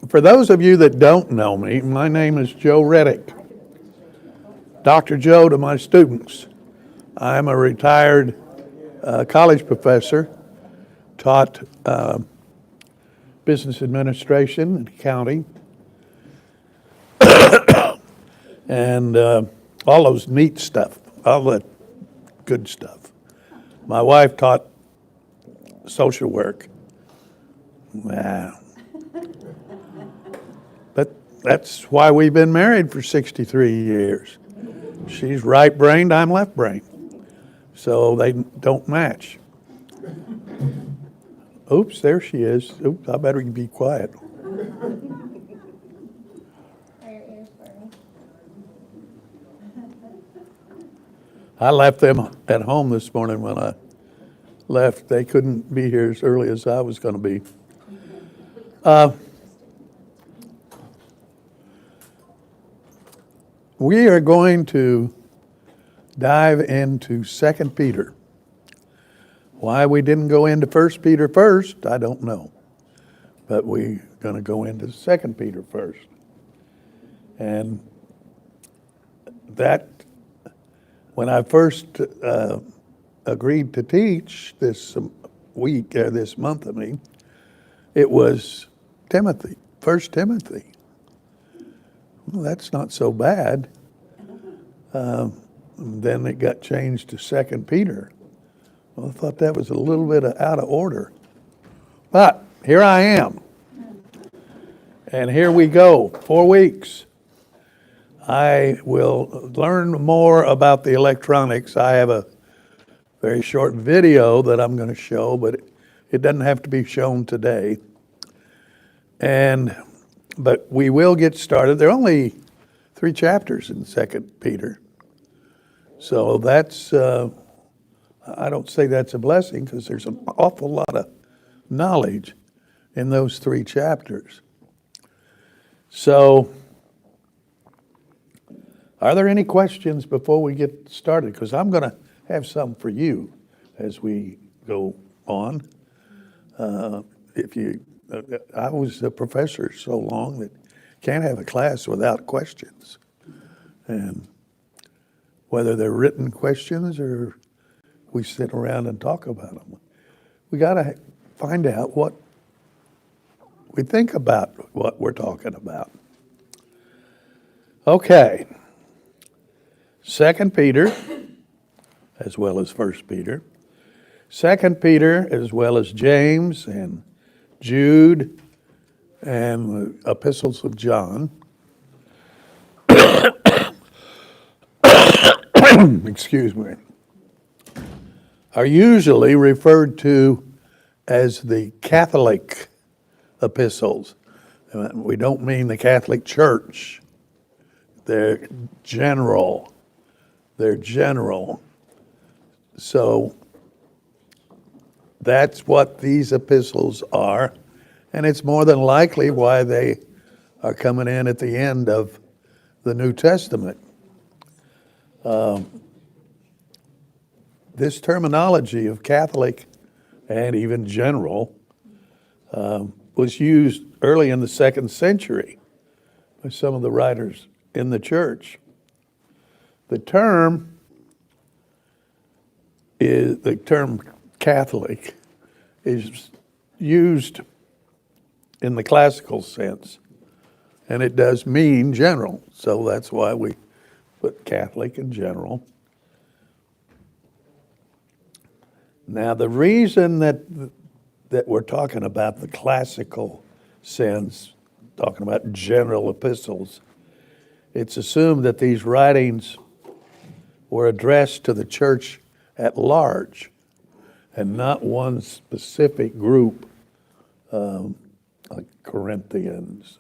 For those of you that don't know me, my name is Joe Reddick. Dr. Joe to my students. I'm a retired college professor, taught business administration and accounting, and all those neat stuff, all that good stuff. My wife taught social work. But that's why we've been married for 63 years. She's right-brained, I'm left-brained. So they don't match. Oops, there she is. Oops, I better be quiet. I left them at home this morning when I left. They couldn't be here as early as I was going to be. We are going to dive into 2 Peter. Why we didn't go into 1 Peter first, I don't know. But we're going to go into 2 Peter first. And that, when I first agreed to teach this week, this month, it was Timothy, 1 Timothy. Well, that's not so bad. Then it got changed to 2 Peter. Well, I thought that was a little bit out of order. But here I am. And here we go, 4 weeks. I will learn more about the electronics. I have a very short video that I'm going to show, but it doesn't have to be shown today. But we will get started. There are only 3 chapters in 2 Peter. So that's, I don't say that's a blessing because there's an awful lot of knowledge in those 3 chapters. So, are there any questions before we get started? Because I'm going to have some for you as we go on. I was a professor so long that can't have a class without questions. And whether they're written questions or we sit around and talk about them, we got to find out what we think about what we're talking about. Okay. 2 Peter, as well as 1 Peter. 2 Peter, as well as James and Jude and the epistles of John. Excuse me. Are usually referred to as the Catholic epistles. We don't mean the Catholic Church. They're general. They're general. So that's what these epistles are, and it's more than likely why they are coming in at the end of the New Testament. This terminology of Catholic and even general was used early in the 2nd century by some of the writers in the church. The term Catholic is used in the classical sense, and it does mean general. So that's why we put Catholic and general. Now, the reason that we're talking about the classical sense, talking about general epistles, it's assumed that these writings were addressed to the church at large and not one specific group, like Corinthians,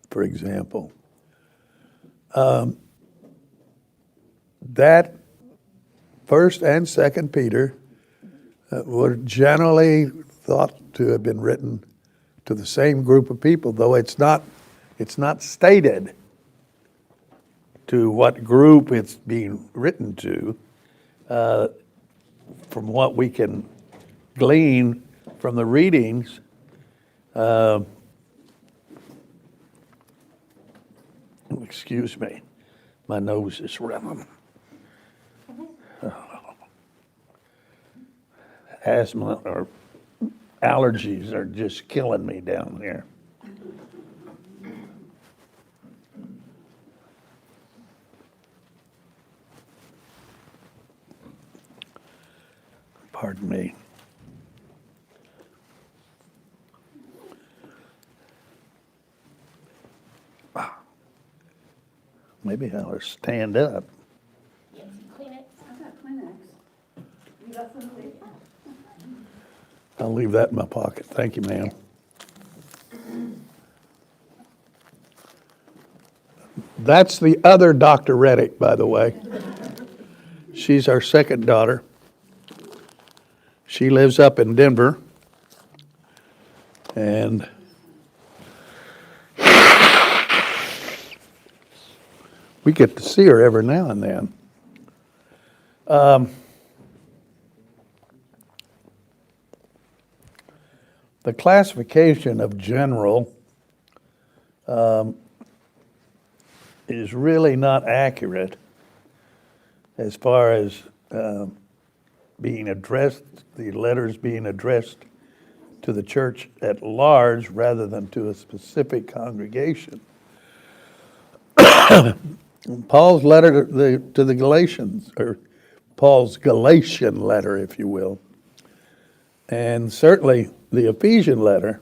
for example. That 1 and 2 Peter were generally thought to have been written to the same group of people, though it's not stated to what group it's being written to. From what we can glean from the readings, Excuse me. My nose is running. Asthma or allergies are just killing me down here. Pardon me. Maybe I'll stand up. Get some Kleenex. I've got Kleenex. You got some Kleenex? I'll leave that in my pocket. Thank you, ma'am. That's the other Dr. Reddick, by the way. She's our second daughter. She lives up in Denver. And we get to see her every now and then. The classification of general is really not accurate as far as being addressed, the letters being addressed to the church at large rather than to a specific congregation. Paul's letter to the Galatians, or Paul's Galatian letter, if you will, and certainly the Ephesian letter,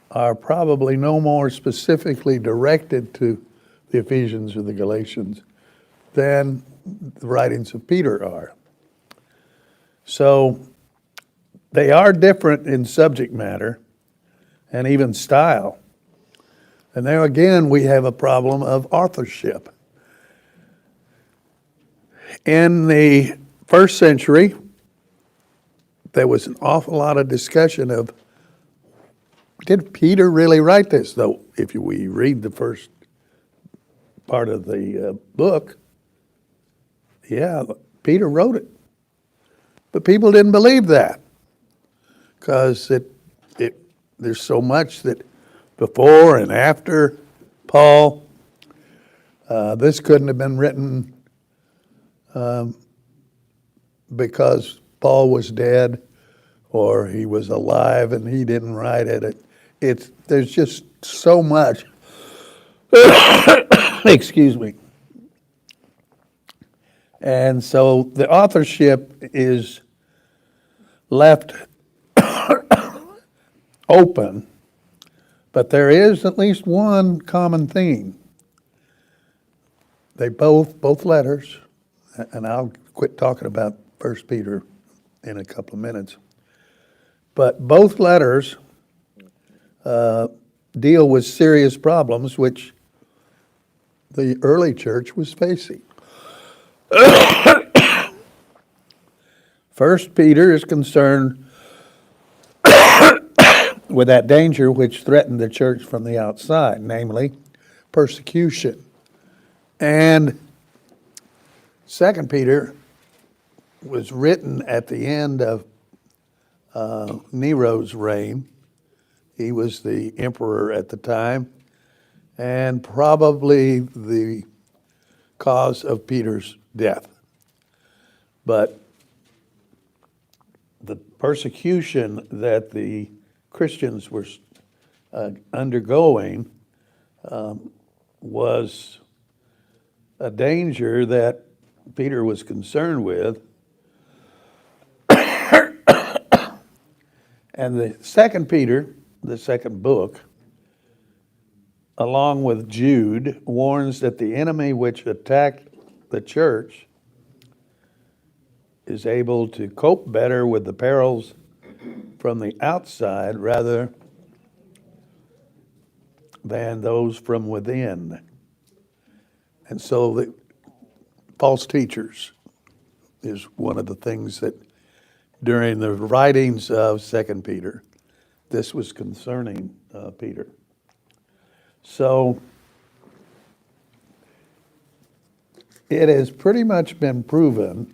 are probably no more specifically directed to the Ephesians or the Galatians than the writings of Peter are. So they are different in subject matter and even style. And there again, we have a problem of authorship. In the first century, there was an awful lot of discussion of, did Peter really write this? Though, if we read the first part of the book, yeah, Peter wrote it. But people didn't believe that because there's so much that before and after Paul, this couldn't have been written because Paul was dead or he was alive and he didn't write it. There's just so much. Excuse me. And so the authorship is left open, but there is at least one common theme. They both letters, and I'll quit talking about 1 Peter in a couple of minutes, but both letters deal with serious problems which the early church was facing. 1 Peter is concerned with that danger which threatened the church from the outside, namely persecution. And 2 Peter was written at the end of Nero's reign. He was the emperor at the time, and probably the cause of Peter's death. But the persecution that the Christians were undergoing was a danger that Peter was concerned with. And the 2 Peter, the second book, along with Jude, warns that the enemy which attacked the church is able to cope better with the perils from the outside rather than those from within. And so the false teachers is one of the things that during the writings of 2 Peter, this was concerning Peter. So it has pretty much been proven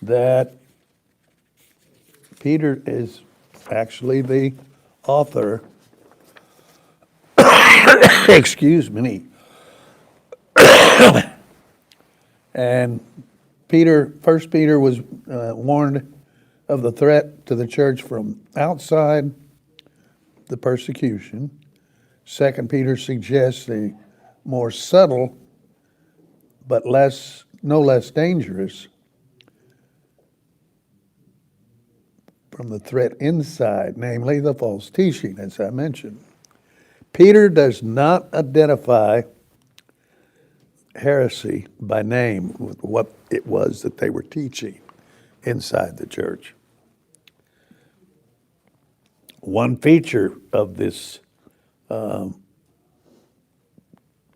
that Peter is actually the author excuse me. And First Peter was warned of the threat to the church from outside the persecution. Second Peter suggests a more subtle but no less dangerous from the threat inside, namely the false teaching, as I mentioned. Peter does not identify heresy by name with what it was that they were teaching inside the church. One feature of this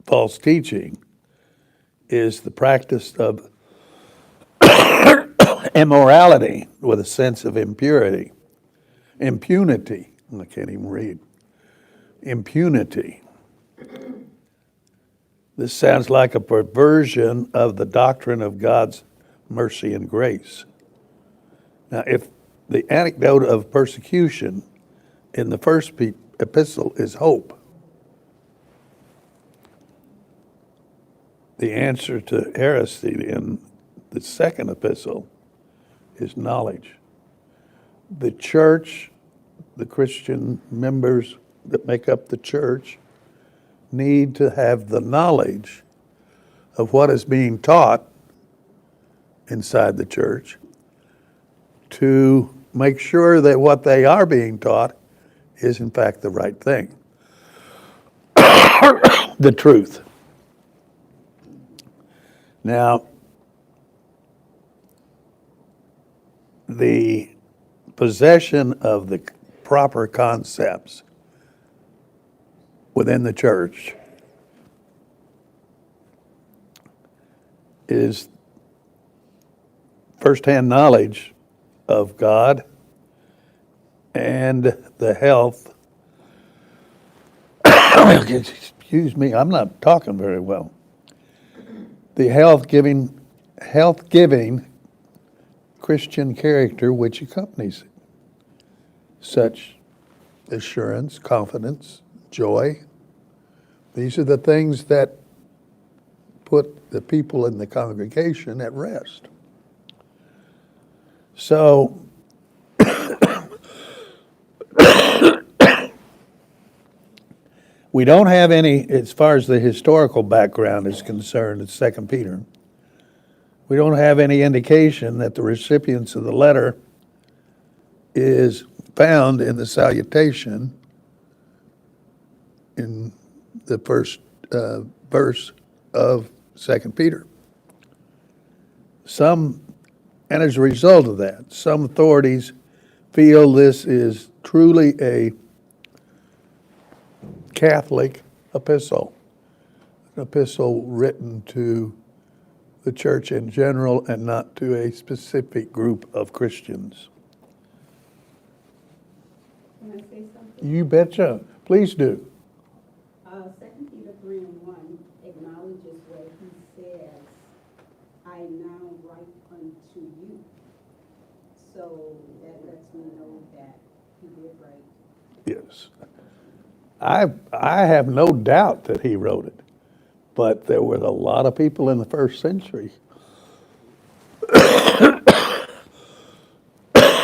false teaching is the practice of immorality with a sense of impunity. I can't even read. Impunity. This sounds like a perversion of the doctrine of God's mercy and grace. Now, if the anecdote of persecution in the first epistle is hope, the answer to heresy in the second epistle is knowledge. The church, the Christian members that make up the church, need to have the knowledge of what is being taught inside the church to make sure that what they are being taught is in fact the right thing, the truth. Now, the possession of the proper concepts within the church is firsthand knowledge of God and the health. Excuse me, I'm not talking very well. The health-giving Christian character which accompanies it, such assurance, confidence, joy. These are the things that put the people in the congregation at rest. So, we don't have any, as far as the historical background is concerned, it's 2 Peter. We don't have any indication that the recipients of the letter is found in the salutation in the first verse of 2 Peter. And as a result of that, some authorities feel this is truly a Catholic epistle, an epistle written to the church in general and not to a specific group of Christians. Can I say something? You betcha. Please do. 2 Peter 3:1 acknowledges where he says, I now write unto you. So that lets me know that he did write. Yes. I have no doubt that he wrote it, but there were a lot of people in the first century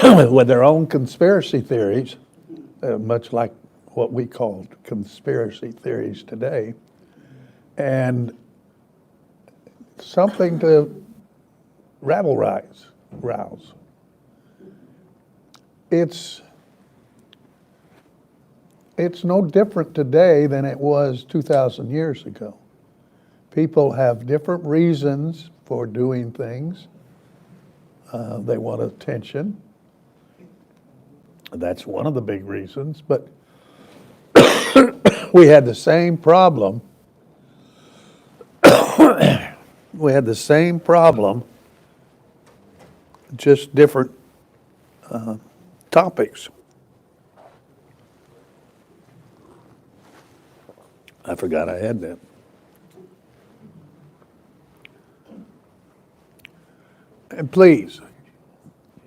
with their own conspiracy theories, much like what we call conspiracy theories today, and something to rouse. It's no different today than it was 2,000 years ago. People have different reasons for doing things. They want attention. That's one of the big reasons, but we had the same problem. We had the same problem, just different topics. I forgot I had that. And please,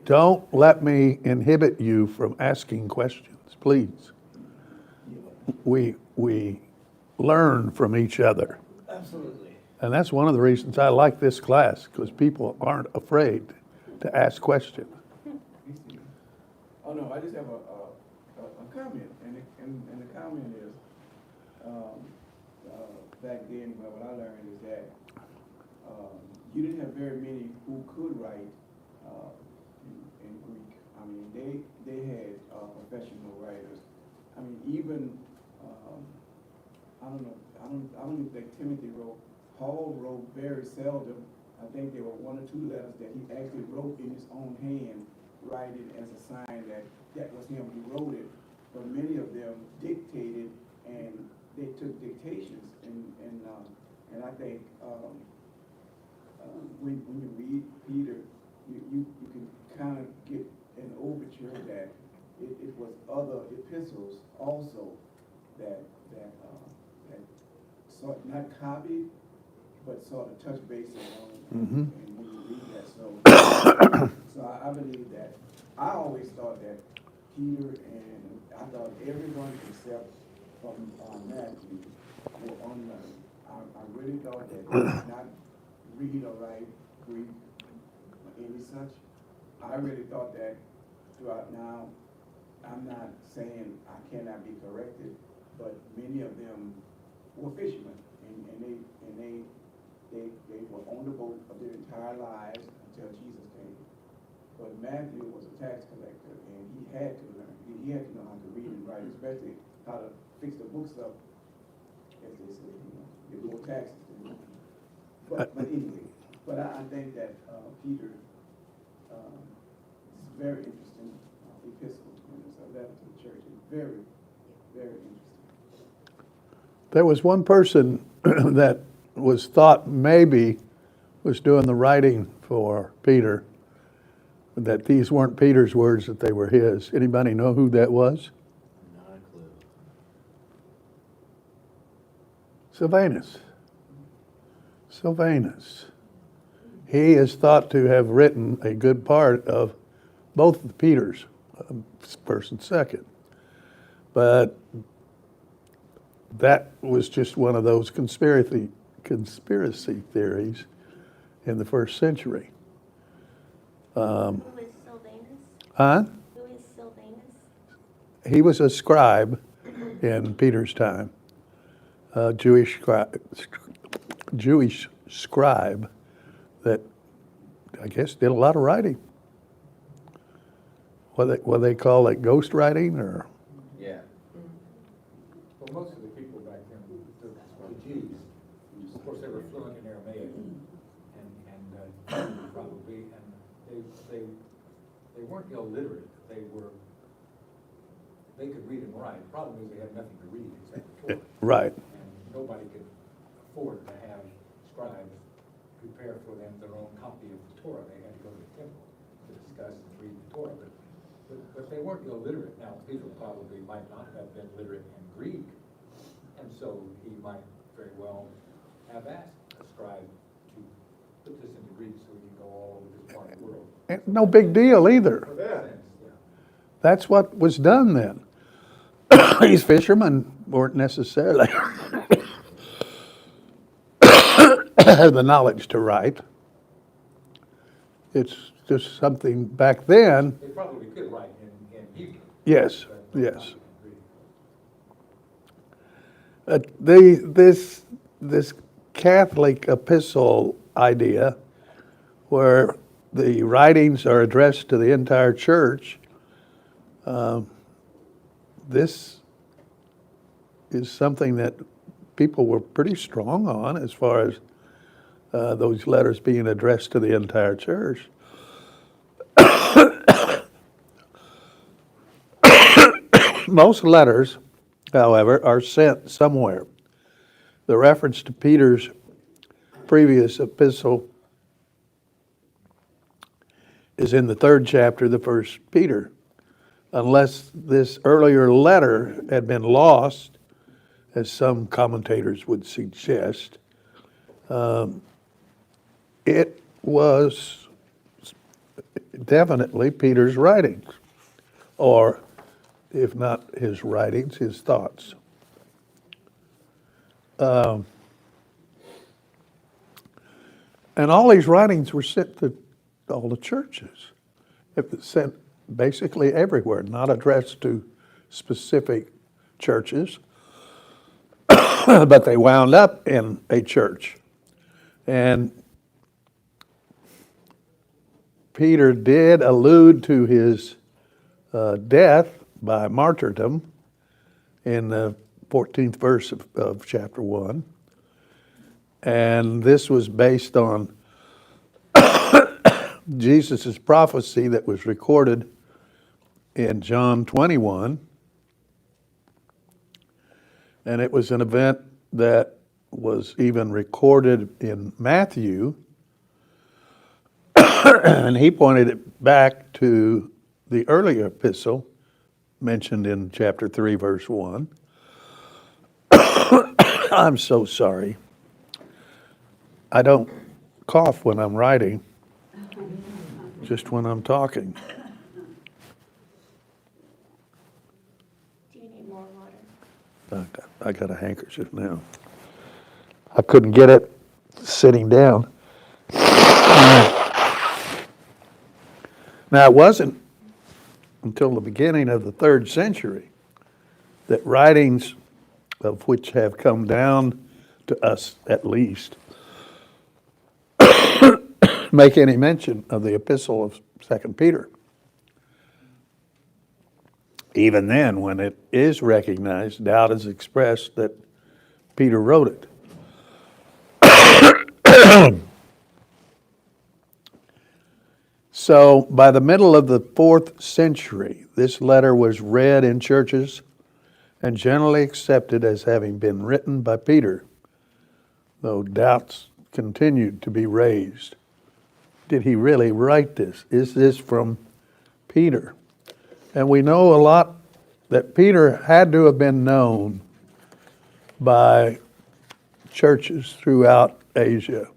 don't let me inhibit you from asking questions, please. We learn from each other. Absolutely. And that's one of the reasons I like this class, because people aren't afraid to ask questions. Oh, no, I just have a comment, and the comment is, back then, what I learned is that, you didn't have very many who could write, in Greek. I mean, they had, professional writers. I mean, even, I don't even think Timothy wrote. Paul wrote very seldom. I think there were one or two letters that he actually wrote in his own hand, writing as a sign that that was him who wrote it. But many of them dictated, and they took dictations. And I think when you read Peter, you can kind of get an overture that it was other epistles also that sort not copied, but sort of touch base on. Mhm. And when you read that, so I believe that I always thought that Peter and I thought everyone except from Matthew were unlearned. I really thought that they did not read or write Greek or any such. I really thought that throughout. Now, I'm not saying I cannot be corrected, but many of them were fishermen, and they were on the boat of their entire lives until Jesus came. But Matthew was a tax collector, and he had to learn. He had to know how to read and write, especially how to fix the books up, as they say, they do taxes. But anyway, but I think that Peter is very interesting epistle, and it's a letter to the church. It's very, very interesting. There was one person that was thought maybe was doing the writing for Peter, that these weren't Peter's words, that they were his. Anybody know who that was? Not a clue. Sylvanus. Sylvanus. He is thought to have written a good part of both of Peter's, first and second. But that was just one of those conspiracy theories in the first century. Who is Sylvanus? Huh? Who is Sylvanus? He was a scribe in Peter's time, a Jewish scribe that I guess did a lot of writing. What they call it, ghost writing, or Yeah. Well, most of the people back then, the Jews, of course, they were fluent in Aramaic and probably, and they weren't illiterate. They could read and write. The problem is they had nothing to read except the Torah. right. And nobody could afford to have scribes prepare for them their own copy of the Torah. They had to go to the temple to discuss and read the Torah. But they weren't illiterate. Now, Peter probably might not have been literate in Greek, and so he might very well have asked a scribe to put this into Greek so he could go all over this part of the world. And no big deal either. For that sense, yeah. That's what was done then. These fishermen weren't necessarily have the knowledge to write. It's just something back then. They probably could write in Hebrew. Yes, but not yes. in Greek. This Catholic epistle idea, where the writings are addressed to the entire church, this is something that people were pretty strong on as far as those letters being addressed to the entire church. Most letters, however, are sent somewhere. The reference to Peter's previous epistle is in the 3rd chapter of the 1st Peter. Unless this earlier letter had been lost, as some commentators would suggest, it was definitely Peter's writings, or if not his writings, his thoughts. And all these writings were sent to all the churches. It was sent basically everywhere, not addressed to specific churches, but they wound up in a church. And Peter did allude to his death by martyrdom in the 14th verse of chapter 1. And this was based on Jesus' prophecy that was recorded in John 21. And it was an event that was even recorded in Matthew. And he pointed it back to the earlier epistle mentioned in chapter 3, verse 1. I'm so sorry. I don't cough when I'm writing, just when I'm talking. Do you need more water? I got a handkerchief now. I couldn't get it sitting down. Now, it wasn't until the beginning of the 3rd century that writings of which have come down to us at least make any mention of the epistle of 2 Peter. Even then, when it is recognized, doubt is expressed that Peter wrote it. So, by the middle of the 4th century, this letter was read in churches and generally accepted as having been written by Peter, though doubts continued to be raised. Did he really write this? Is this from Peter? And we know a lot that Peter had to have been known by churches throughout Asia,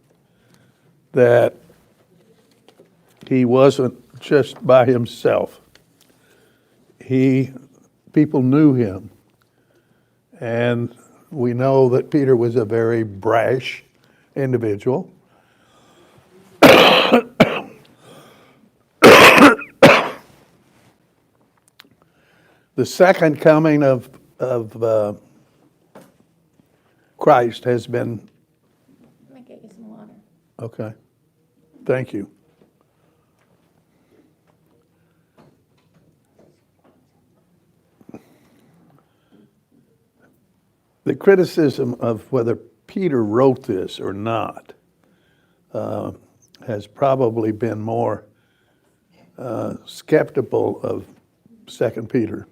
that he wasn't just by himself. People knew him. And we know that Peter was a very brash individual. The second coming of Christ has been, Let me get you some water. okay, thank you. The criticism of whether Peter wrote this or not has probably been more skeptical of 2 Peter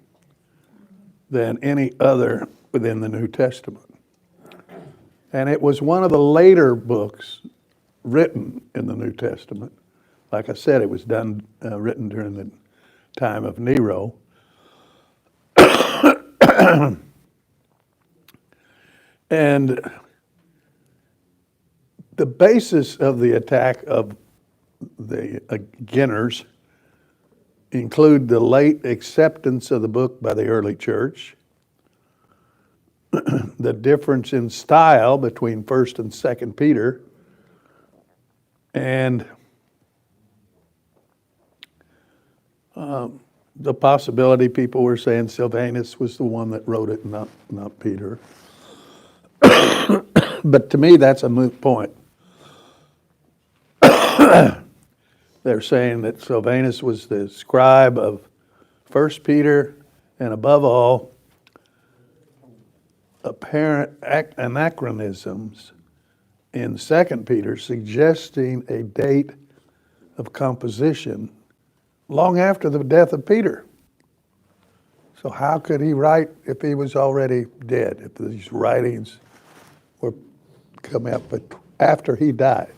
than any other within the New Testament. And it was one of the later books written in the New Testament. Like I said, it was written during the time of Nero. And the basis of the attack of the beginners include the late acceptance of the book by the early church, the difference in style between 1st and 2nd Peter, and the possibility people were saying Silvanus was the one that wrote it, not Peter. But to me, that's a moot point. They're saying that Silvanus was the scribe of 1 Peter, and above all, apparent anachronisms in 2 Peter suggesting a date of composition long after the death of Peter. So how could he write if he was already dead, if these writings were coming up after he died?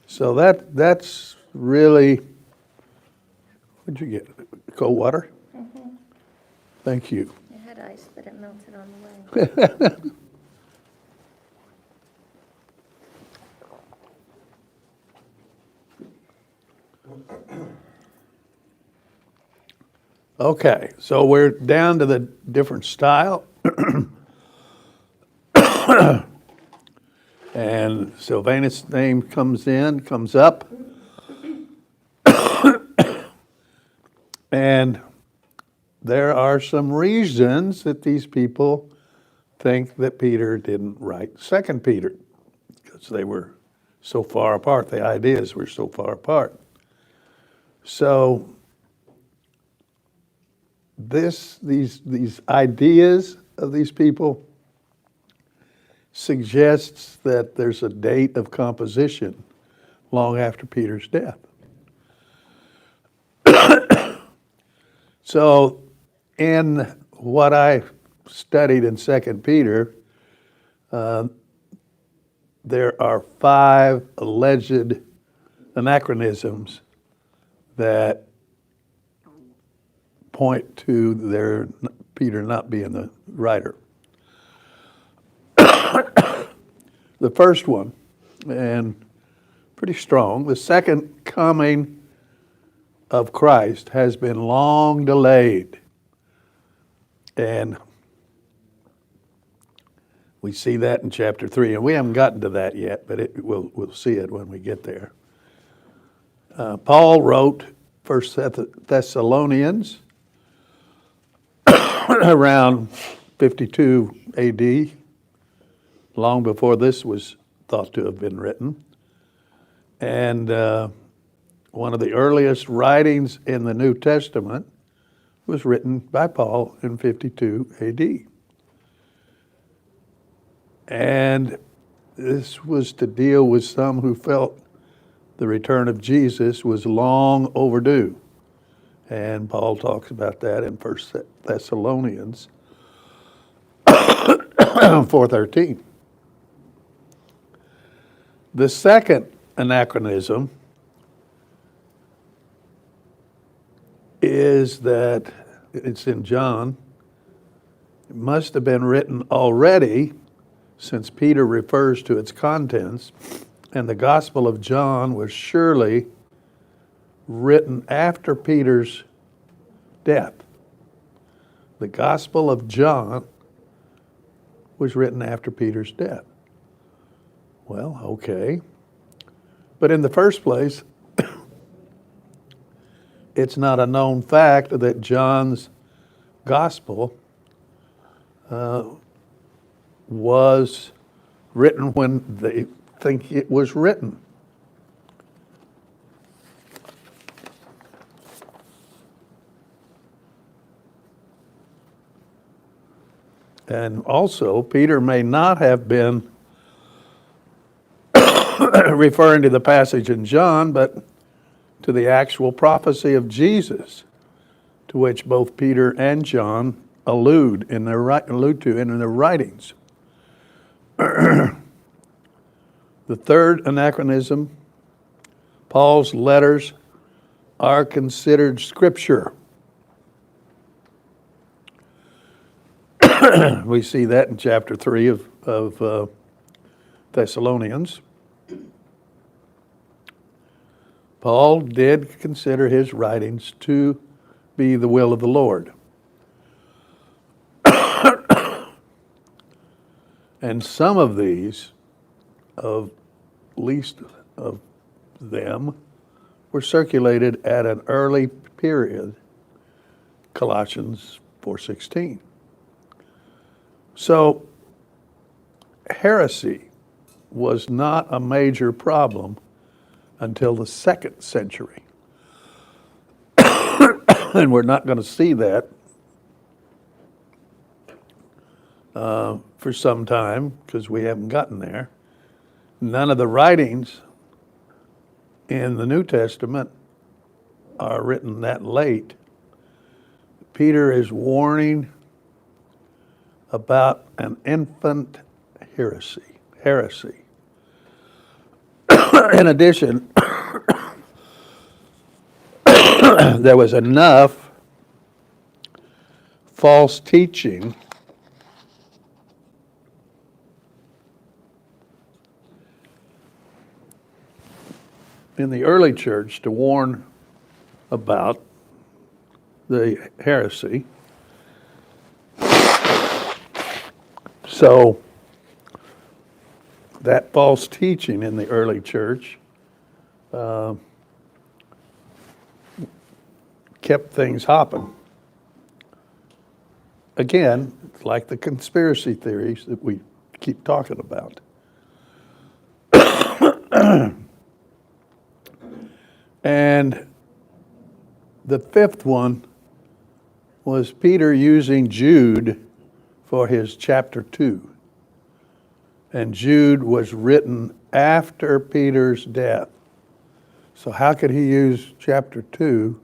So that's really, what'd you get, cold water? Mm-hmm. Thank you. It had ice, but it melted on the way. Okay, so we're down to the different style. And Sylvanus' name comes up. And there are some reasons that these people think that Peter didn't write Second Peter, because they were so far apart. The ideas were so far apart. So these ideas of these people suggests that there's a date of composition long after Peter's death. So in what I studied in Second Peter, there are 5 alleged anachronisms that point to Peter not being the writer. The first one, and pretty strong, the second coming of Christ has been long delayed. And we see that in chapter 3, and we haven't gotten to that yet, but we'll see it when we get there. Paul wrote 1 Thessalonians around 52 AD, long before this was thought to have been written. And one of the earliest writings in the New Testament was written by Paul in 52 AD. And this was to deal with some who felt the return of Jesus was long overdue. And Paul talks about that in 1 Thessalonians 4:13. The second anachronism is that it's in John. It must have been written already, since Peter refers to its contents, and the Gospel of John was surely written after Peter's death. The Gospel of John was written after Peter's death. Well, okay. But in the first place, it's not a known fact that John's Gospel was written when they think it was written. And also, Peter may not have been referring to the passage in John, but to the actual prophecy of Jesus, to which both Peter and John allude to in their writings. The third anachronism, Paul's letters are considered scripture. We see that in chapter 3 of Thessalonians. Paul did consider his writings to be the will of the Lord. And some of these, of least of them, were circulated at an early period, Colossians 4:16. So, heresy was not a major problem until the 2nd century. And we're not going to see that for some time, because we haven't gotten there. None of the writings in the New Testament are written that late. Peter is warning about an infant heresy. In addition, there was enough false teaching in the early church to warn about the heresy. So that false teaching in the early church kept things hopping. Again, it's like the conspiracy theories that we keep talking about. And the fifth one was Peter using Jude for his chapter 2. And Jude was written after Peter's death. So how could he use chapter 2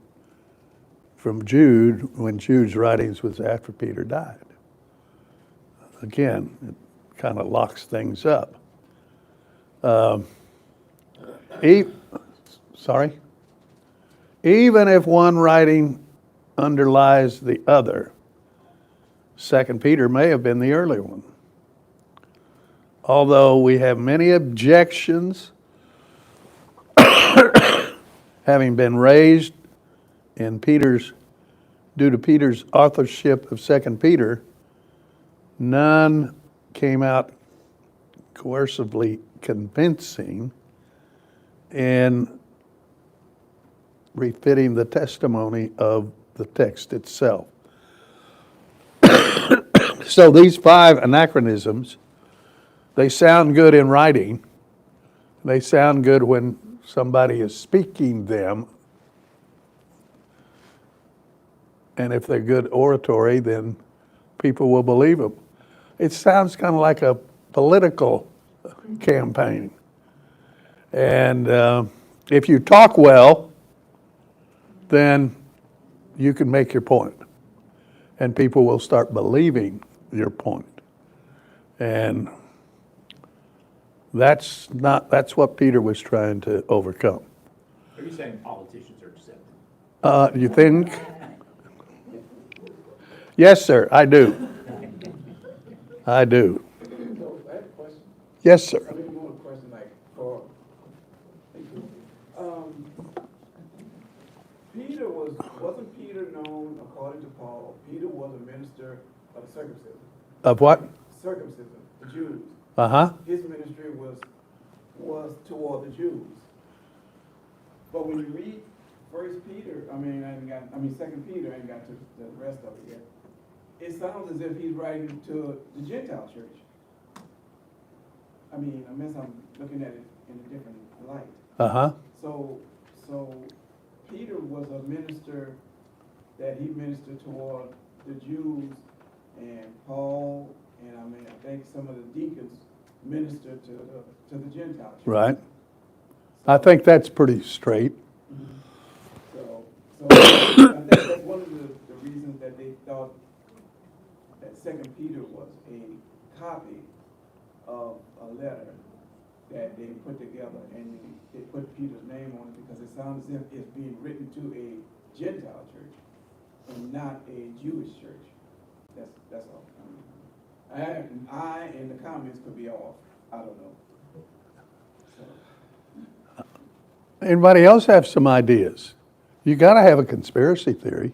from Jude when Jude's writings was after Peter died? Again, it kind of locks things up. Sorry? Even if one writing underlies the other, 2 Peter may have been the early one. Although we have many objections having been raised in due to Peter's authorship of 2 Peter, none came out coercively convincing in refitting the testimony of the text itself. So these 5 anachronisms, they sound good in writing. They sound good when somebody is speaking them. And if they're good oratory, then people will believe them. It sounds kind of like a political campaign. And if you talk well, then you can make your point. And people will start believing your point. And that's what Peter was trying to overcome. Are you saying politicians are deceptive? You think? Yes, sir, I do. I do. So I have a question. Yes, sir. I mean, more a question like for, thank you. Peter wasn't Peter known, according to Paul, Peter was a minister of the circumcision. Of what? Circumcision, the Jews. Uh-huh. His ministry was toward the Jews. But when you read Second Peter, I ain't got to the rest of it yet. It sounds as if he's writing to the Gentile church. I mean, unless I'm looking at it in a different light. Uh-huh. So Peter was a minister that he ministered toward the Jews, and Paul, and I think some of the deacons ministered to the Gentile church. Right. I think that's pretty straight. So I think that's one of the reasons that they thought that Second Peter was a copy of a letter that they put together, and they put Peter's name on it because it sounds as if it's being written to a Gentile church and not a Jewish church. That's all. I in the comments could be off. I don't know. So. Anybody else have some ideas? You got to have a conspiracy theory.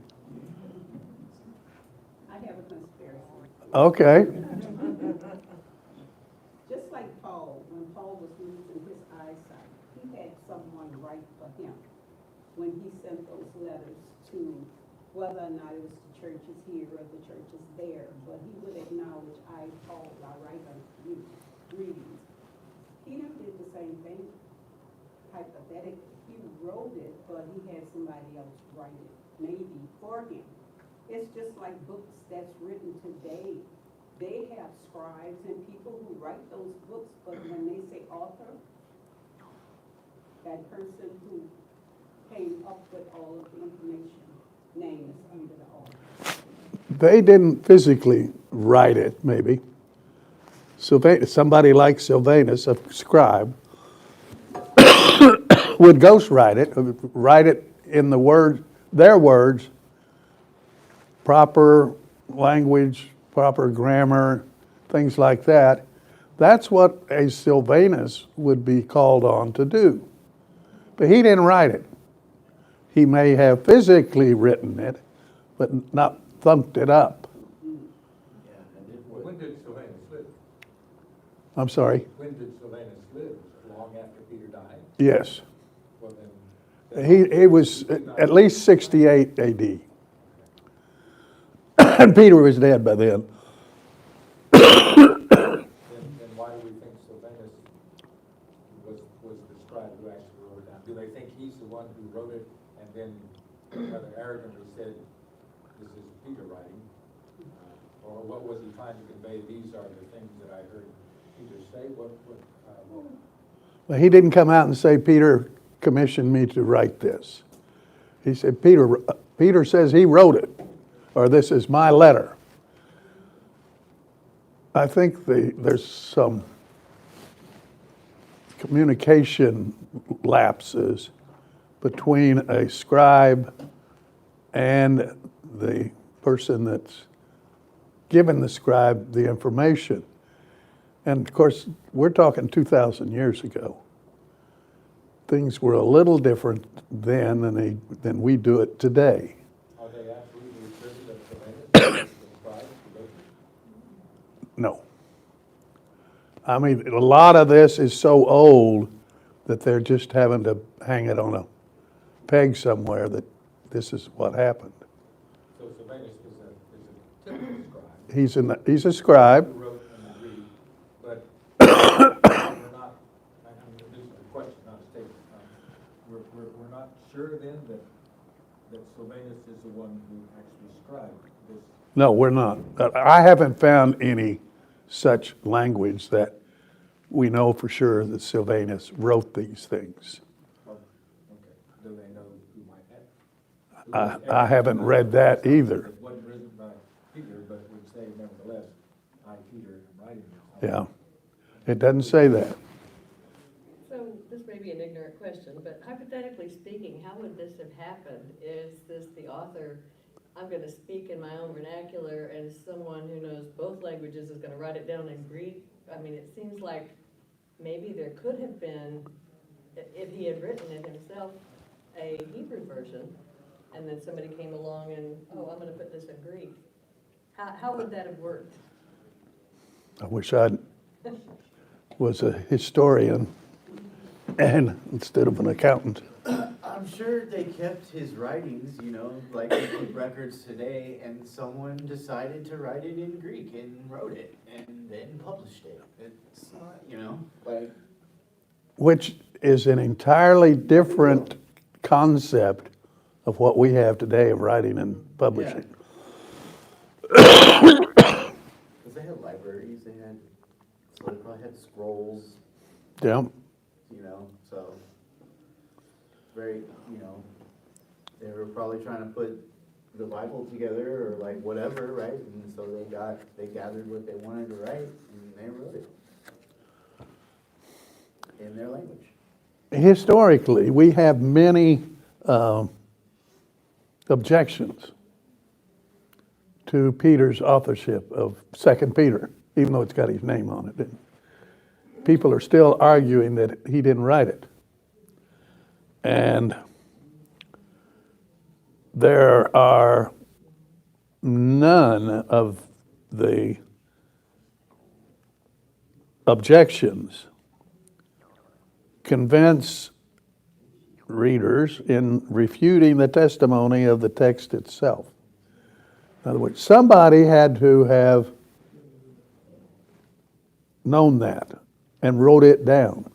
I have a conspiracy. Okay. Just like Paul, when Paul was losing his eyesight, he had someone write for him when he sent those letters to whether or not it was the churches here or the churches there, but he would acknowledge, I, Paul, I write unto you, greetings. Peter did the same thing, hypothetically. He wrote it, but he had somebody else write it, maybe for him. It's just like books that's written today. They have scribes and people who write those books, but when they say author, that person who came up with all of the information, name is under the author. They didn't physically write it, maybe. Somebody like Sylvanus, a scribe, would ghostwrite it, write it in their words, proper language, proper grammar, things like that. That's what a Sylvanus would be called on to do. But he didn't write it. He may have physically written it, but not thumped it up. When did Sylvanus live? I'm sorry, When did Sylvanus live? Long after Peter died? yes. Well, then. He was at least 68 AD. And Peter was dead by then. Then why do we think Sylvanus was the scribe who actually wrote it down? Do they think he's the one who wrote it and then rather arrogantly said, this is Peter writing? Or what was he trying to convey? These are the things that I heard Peter say? Well, he didn't come out and say, Peter commissioned me to write this. He said, Peter says he wrote it, or this is my letter. I think there's some communication lapses between a scribe and the person that's given the scribe the information. And of course, we're talking 2,000 years ago. Things were a little different then than we do it today. Are they absolutely certain that Sylvanus was the scribe who wrote it? No. I mean, a lot of this is so old that they're just having to hang it on a peg somewhere that this is what happened. So Sylvanus is a typical scribe. He's a scribe. Who wrote in Greek, but we're not, this is a question, not a statement. We're not sure then that Sylvanus is the one who actually scribed this. No, we're not. I haven't found any such language that we know for sure that Sylvanus wrote these things. Okay, do they know who might have? I haven't read that either. It wasn't written by Peter, but it would say nevertheless, I, Peter, am writing this. Yeah. It doesn't say that. So this may be an ignorant question, but hypothetically speaking, how would this have happened? Is this the author, I'm going to speak in my own vernacular, and someone who knows both languages is going to write it down in Greek? I mean, it seems like maybe there could have been, if he had written it himself, a Hebrew version, and then somebody came along and, oh, I'm going to put this in Greek. How would that have worked? I wish I was a historian and instead of an accountant. I'm sure they kept his writings, like we keep records today, and someone decided to write it in Greek and wrote it and then published it. It's not, like. Which is an entirely different concept of what we have today of writing and publishing. Because they had libraries, so they probably had scrolls, Yeah. so very, they were probably trying to put the Bible together or like whatever, right? And so they gathered what they wanted to write and they wrote it in their language. Historically, we have many objections to Peter's authorship of 2 Peter, even though it's got his name on it. People are still arguing that he didn't write it. And there are none of the objections convince readers in refuting the testimony of the text itself. In other words, somebody had to have known that and wrote it down.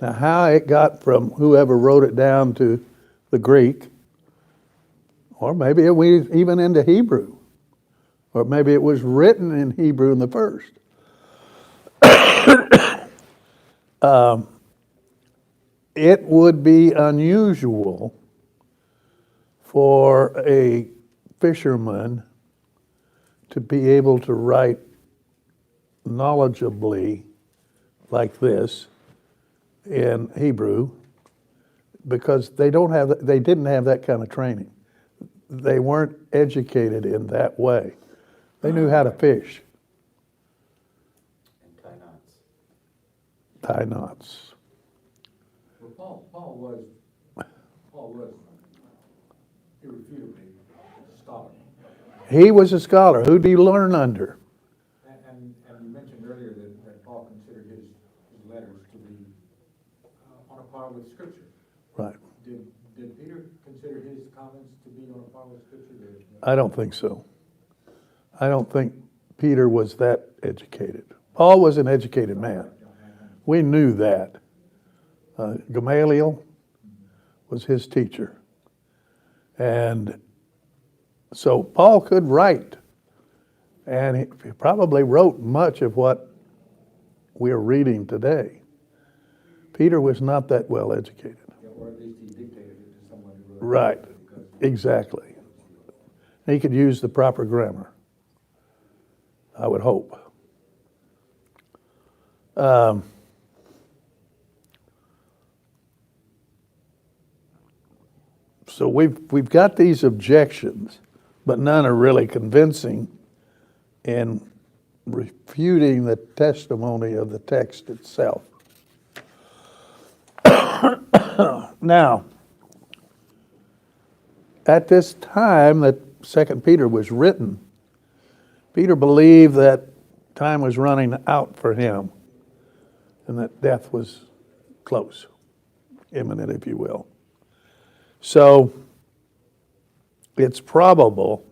Now, how it got from whoever wrote it down to the Greek, or maybe it was even into Hebrew, or maybe it was written in Hebrew in the first. It would be unusual for a fisherman to be able to write knowledgeably like this in Hebrew, because they didn't have that kind of training. They weren't educated in that way. They knew how to fish. And tie knots. Tie knots. Well, Paul was irrefutably a scholar. He was a scholar. Who did he learn under? And you mentioned earlier that Paul considered par with Scripture. Right. Did Peter consider his comments to be on par with Scripture? I don't think so. I don't think Peter was that educated. Paul was an educated man. We knew that. Gamaliel was his teacher. And so Paul could write. And he probably wrote much of what we're reading today. Peter was not that well educated. Yeah, or at least he dictated it to someone who wrote it. Right, because- exactly. He could use the proper grammar, I would hope. So we've got these objections, but none are really convincing in refuting the testimony of the text itself. Now, at this time that 2 Peter was written, Peter believed that time was running out for him and that death was close, imminent, if you will. So it's probable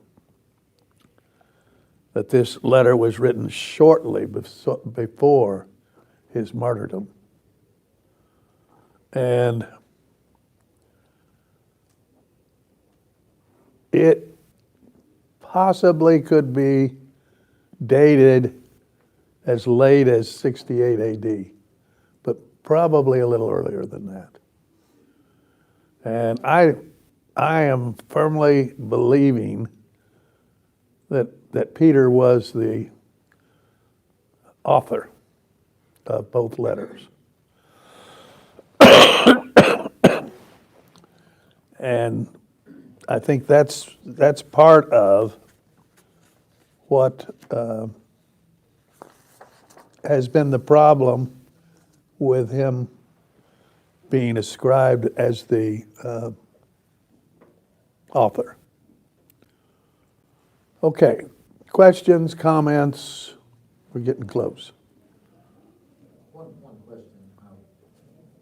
that this letter was written shortly before his martyrdom. And it possibly could be dated as late as 68 AD, but probably a little earlier than that. And I am firmly believing that Peter was the author of both letters. And I think that's part of what has been the problem with him being ascribed as the author. Okay, questions, comments? We're getting close. One question,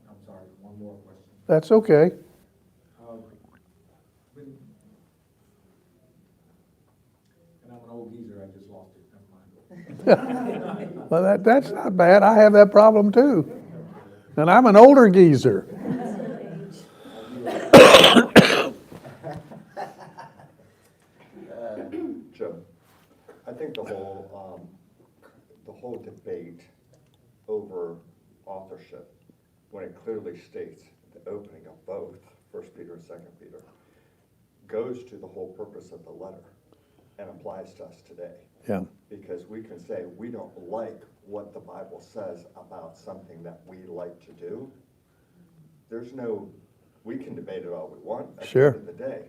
I'm sorry, one more question. That's okay. And I'm an old geezer, I just lost it, never mind. Well, that's not bad. I have that problem too. And I'm an older geezer. Joe, I think the whole debate over authorship, when it clearly states the opening of both 1 Peter and 2 Peter, goes to the whole purpose of the letter and applies to us today. Yeah. Because we can say we don't like what the Bible says about something that we like to do. We can debate it all we want. Sure. At the end of the day,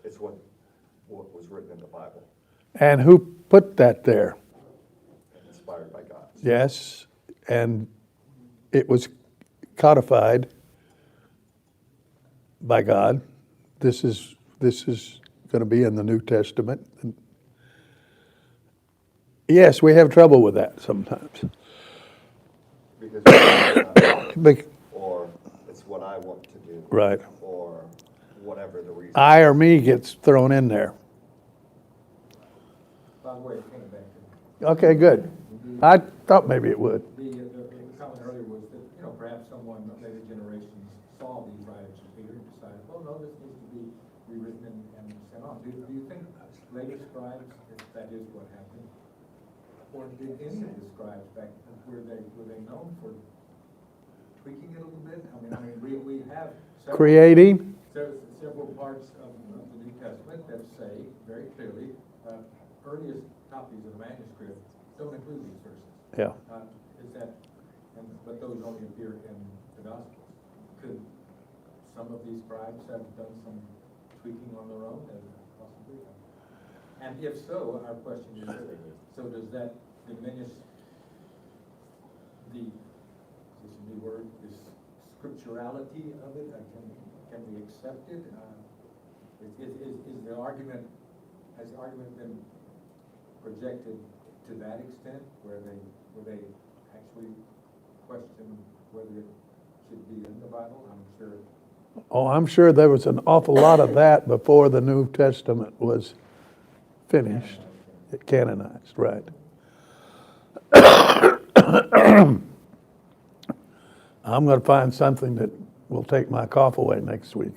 it's what was written in the Bible, And who put that there? inspired by God. Yes. And it was codified by God. This is going to be in the New Testament. Yes, we have trouble with that sometimes. Because Bec- or it's what I want to do. Right. Or whatever the reason. I or me gets thrown in there. By the way, it came back to me. Okay, good. I thought maybe it would. The comment earlier was that, perhaps someone of later generations saw these writings of Peter and decided, well, no, this needs to be rewritten and sent on. Do you think later scribes, if that is what happened, or did any of the scribes back, were they known for tweaking it a little bit? I mean, we have Creating? several parts of the New Testament that say very clearly, earliest copies of the manuscript don't include these verses. Yeah. But those only appear in the Gospels. Could some of these scribes have done some tweaking on their own? Possibly. And if so, our question is, so does that diminish is this a new word, this scripturality of it? Can we accept it? Has the argument been projected to that extent, where they actually question whether it should be in the Bible, I'm sure. Oh, I'm sure there was an awful lot of that before the New Testament was finished, canonized, right. I'm going to find something that will take my cough away next week.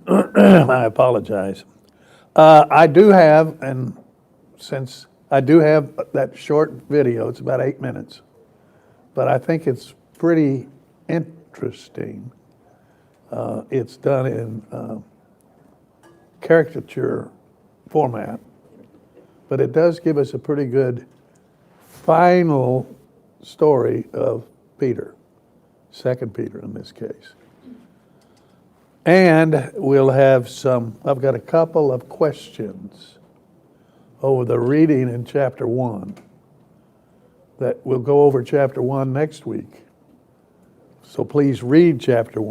I apologize. I do have, and since I do have that short video, it's about 8 minutes, but I think it's pretty interesting. It's done in caricature format, but it does give us a pretty good final story of Peter, 2 Peter in this case. And we'll have I've got a couple of questions over the reading in chapter 1 that we'll go over chapter 1 next week. So please read chapter 1.